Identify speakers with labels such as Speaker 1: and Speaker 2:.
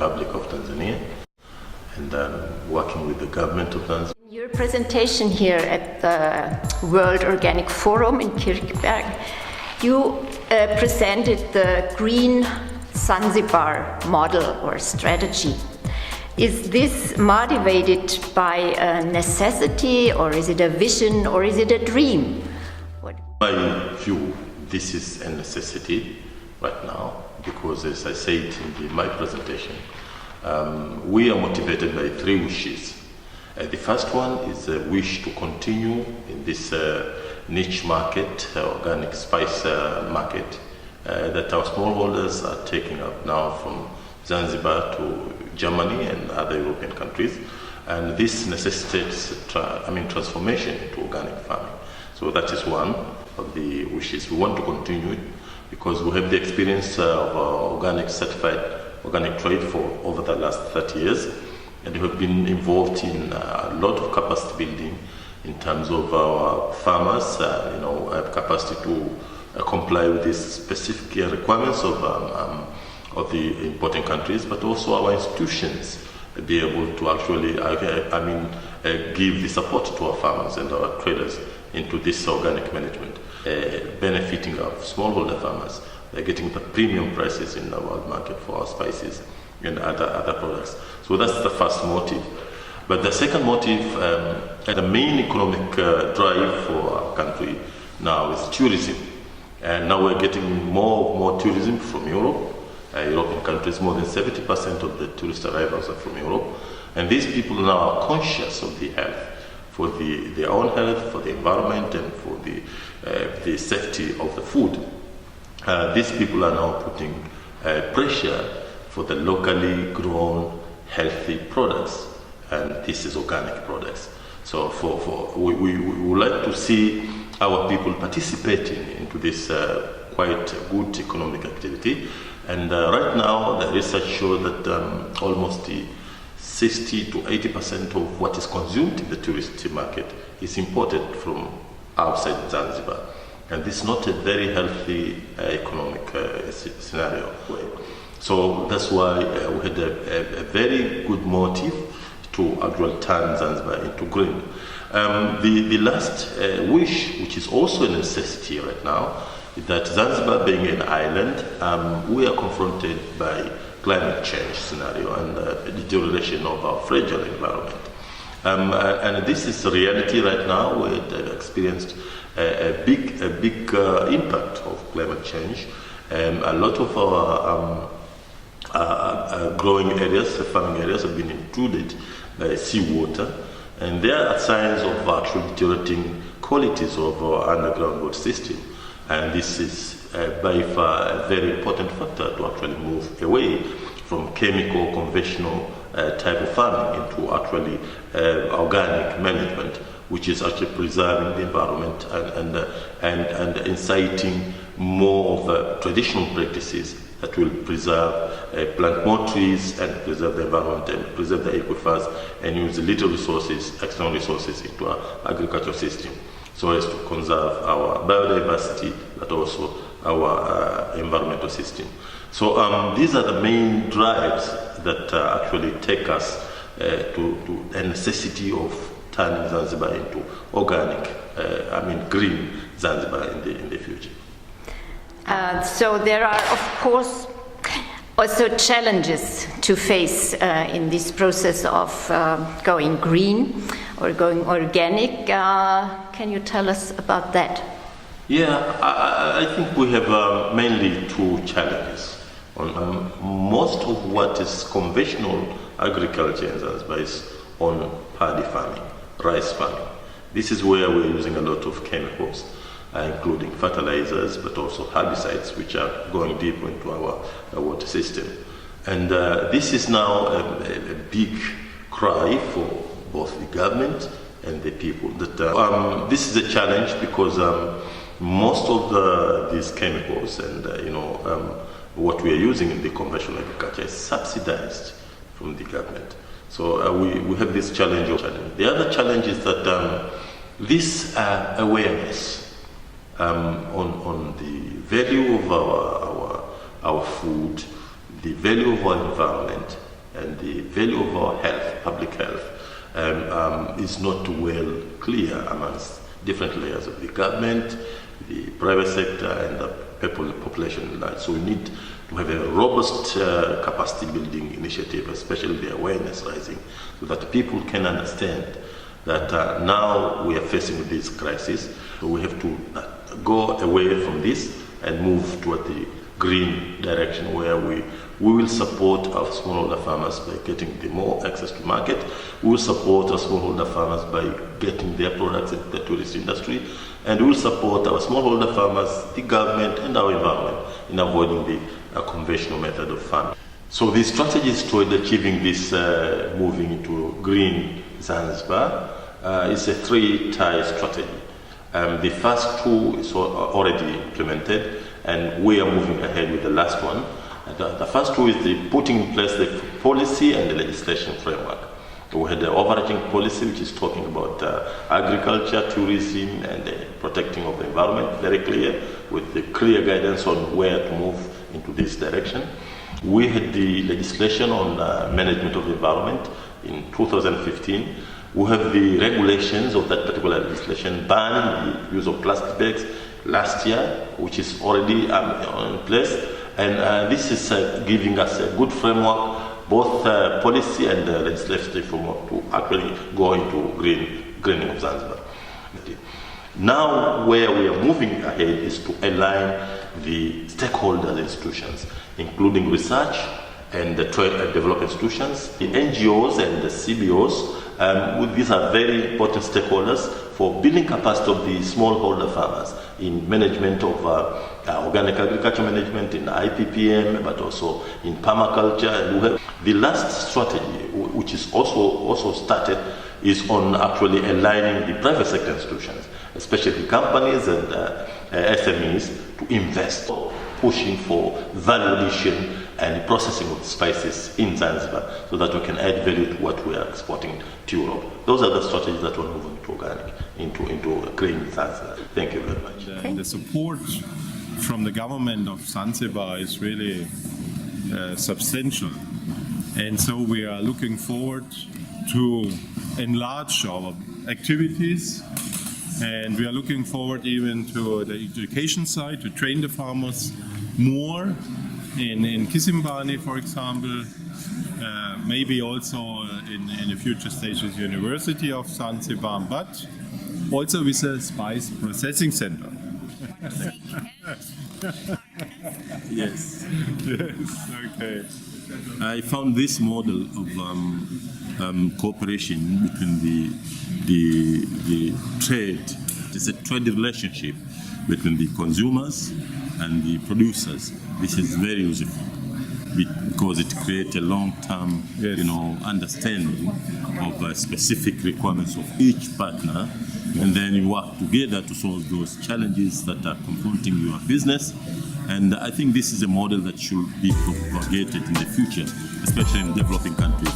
Speaker 1: Republic of Tanzania, and working with the Government of Zanzibar.
Speaker 2: Your presentation here at the World Organic Forum in Kirchberg, you presented the Green Zanzibar model or strategy. Is this motivated by a necessity, or is it a vision, or is it a dream?
Speaker 1: In my view, this is a necessity right now, because as I said in my presentation, we are motivated by three wishes. The first one is a wish to continue in this niche market, organic spice market, that our smallholders are taking up now from Zanzibar to Germany and other European countries. And this necessitates transformation into organic farming. So that is one of the wishes. We want to continue it because we have the experience of organic certified organic trade for over the last 30 years. And we have been involved in a lot of capacity building in terms of our farmers, have capacity to comply with the specific requirements of the importing countries, but also our institutions be able to actually, give the support to our farmers and our traders into this organic management, benefiting our smallholder farmers. They're getting the premium prices in the world market for our spices and other products. So that's the first motive. But the second motive, the main economic drive for our country now is tourism. And now we're getting more tourism from Europe. European countries, more than 70% of the tourist arrivals are from Europe. And these people now are conscious of the health, for their own health, for the environment, and for the safety of the food. These people are now putting pressure for the locally grown, healthy products, and this is organic products. So we would like to see our people participating into this quite good economic activity. And right now, the research shows that almost 60 to 80% of what is consumed in the tourist market is imported from outside Zanzibar. And this is not a very healthy economic scenario. So that's why we had a very good motive to actually turn Zanzibar into green. The last wish, which is also a necessity right now, is that Zanzibar being an island, we are confronted by climate change scenario and the deterioration of our fragile environment. And this is a reality right now. We've experienced a big impact of climate change. A lot of our growing areas, farming areas, have been intruded by seawater, and there are signs of actually deteriorating qualities of our underground water system. And this is by far a very important factor to actually move away from chemical, conventional type of farming into actually organic management, which is actually preserving the environment and inciting more of traditional practices that will preserve, plant more trees and preserve the environment and preserve the aquifers and use little resources, external resources into our agricultural system, so as to conserve our biodiversity, but also our environmental system. So these are the main drives that actually take us to a necessity of turning Zanzibar into organic, green Zanzibar in the future.
Speaker 2: So there are, of course, also challenges to face in this process of going green or going organic. Can you tell us about that?
Speaker 1: Yeah, I think we have mainly two challenges. Most of what is conventional agriculture in Zanzibar is on paddy farming, rice farming. This is where we're using a lot of chemicals, including fertilizers, but also herbicides, which are going deep into our water system. And this is now a big cry for both the government and the people. That this is a challenge because most of these chemicals and what we are using in the conventional agriculture is subsidized from the government. So we have this challenge. The other challenge is that this awareness on the value of our food, the value of our environment, and the value of our health, public health, is not well clear amongst different layers of the government, the private sector, and the population at large. So we need to have a robust capacity building initiative, especially the awareness raising, so that people can understand that now we are facing this crisis. So we have to go away from this and move toward the green direction, where we will support our smallholder farmers by getting them more access to market. We will support our smallholder farmers by getting their products into the tourist industry. And we will support our smallholder farmers, the government, and our environment in avoiding the conventional method of farming. So the strategies toward achieving this moving into Green Zanzibar is a three-tier strategy. The first two is already implemented, and we are moving ahead with the last one. The first two is the putting in place the policy and the legislation framework. We had the overarching policy, which is talking about agriculture, tourism, and the protecting of the environment, very clear, with the clear guidance on where to move into this direction. We had the legislation on management of the environment in 2015. We have the regulations of that particular legislation banning the use of plastic bags last year, which is already in place. And this is giving us a good framework, both policy and legislative framework, to actually go into greening of Zanzibar. Now, where we are moving ahead is to align the stakeholders institutions, including research and the trade and development institutions, the NGOs and the CBOs. These are very important stakeholders for building capacity of the smallholder farmers in management of organic agriculture management, in IPPM, but also in permaculture. And we have the last strategy, which is also started, is on actually aligning the private sector institutions, especially companies and SMEs, to invest, pushing for value addition and processing of spices in Zanzibar, so that we can add value to what we are exporting to Europe. Those are the strategies that we're moving to organic, into Green Zanzibar. Thank you very much.
Speaker 3: The support from the government of Zanzibar is really substantial. And so we are looking forward to enlarge our activities, and we are looking forward even to the education side, to train the farmers more in Kisimbani, for example, maybe also in a future stage with the University of Zanzibar, but also with a spice processing center.
Speaker 1: Yes.
Speaker 3: Yes, okay.
Speaker 1: I found this model of cooperation between the trade. It's a trade relationship between the consumers and the producers. This is very useful because it creates a long-term, understanding of specific requirements of each partner, and then you work together to solve those challenges that are confronting your business. And I think this is a model that should be propagated in the future, especially in developing countries.